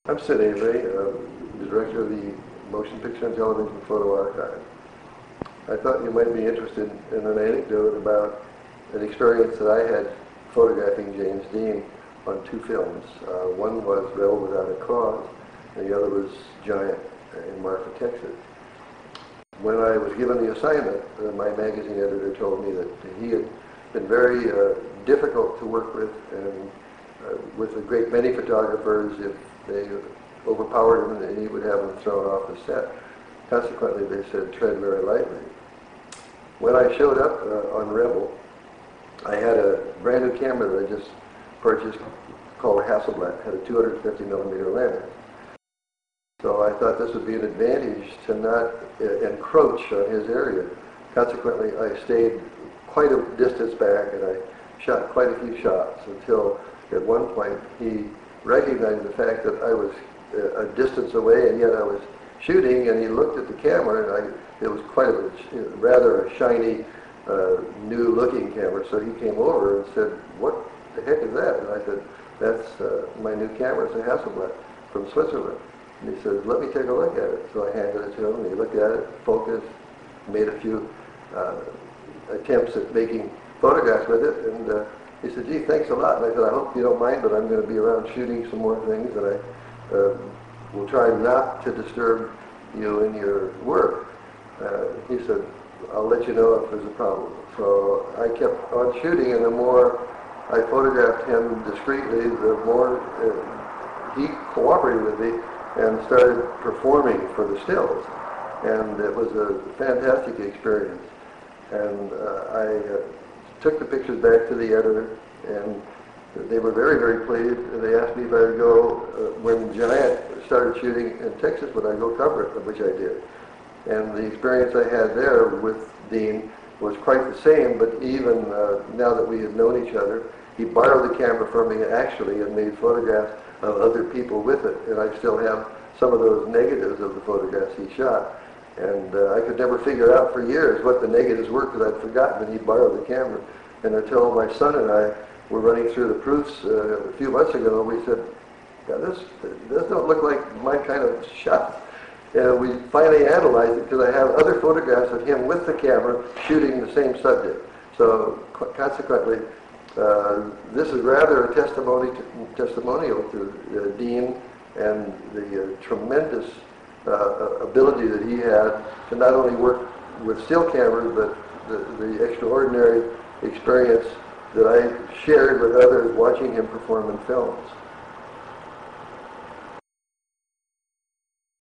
I'm Sid Avery, the director of the Motion Picture and Television Photo Archive. I thought you might be interested in an anecdote about an experience that I had photographing James Dean on two films. One was Rebel Without a Cause, and the other was Giant in Marfa, Texas. When I was given the assignment, my magazine editor told me that he had been very difficult to work with, and with a great many photographers, if they overpowered him, and he would have them thrown off the set. Consequently, they said, tread very lightly. When I showed up on Rebel, I had a brand new camera that I just purchased called a Hasselblad. It had a 250 millimeter lens. So I thought this would be an advantage to not encroach on his area. Consequently, I stayed quite a distance back, and I shot quite a few shots until at one point he recognized the fact that I was a distance away, and yet I was shooting, and he looked at the camera, and it was quite a rather a shiny, new-looking camera. So he came over and said, "What the heck is that?" And I said, "That's my new camera. It's a Hasselblad from Switzerland." And he said, "Let me take a look at it." So I handed it to him, and he looked at it, focused, made a few attempts at making photographs with it, and he said, "Gee, thanks a lot." And I said, "I hope you don't mind, but I'm going to be around shooting some more things, and I will try not to disturb you in your work." He said, "I'll let you know if there's a problem." So I kept on shooting, and the more I photographed him discreetly, the more he cooperated with me and started performing for the stills. And it was a fantastic experience. And I took the pictures back to the editor, and they were very, very pleased. And they asked me if I would go, when Giant started shooting in Texas, would I go cover it, which I did. And the experience I had there with Dean was quite the same, but even now that we had known each other, he borrowed the camera from me actually and made photographs of other people with it. And I still have some of those negatives of the photographs he shot. And I could never figure out for years what the negatives were, because I'd forgotten that he borrowed the camera. And until my son and I were running through the proofs a few months ago, we said, "Yeah, this don't look like my kind of shot." And we finally analyzed it, because I have other photographs of him with the camera shooting the same subject. So consequently, this is rather a testimonial to Dean and the tremendous ability that he had to not only work with still cameras, but the extraordinary experience that I shared with others watching him perform in films.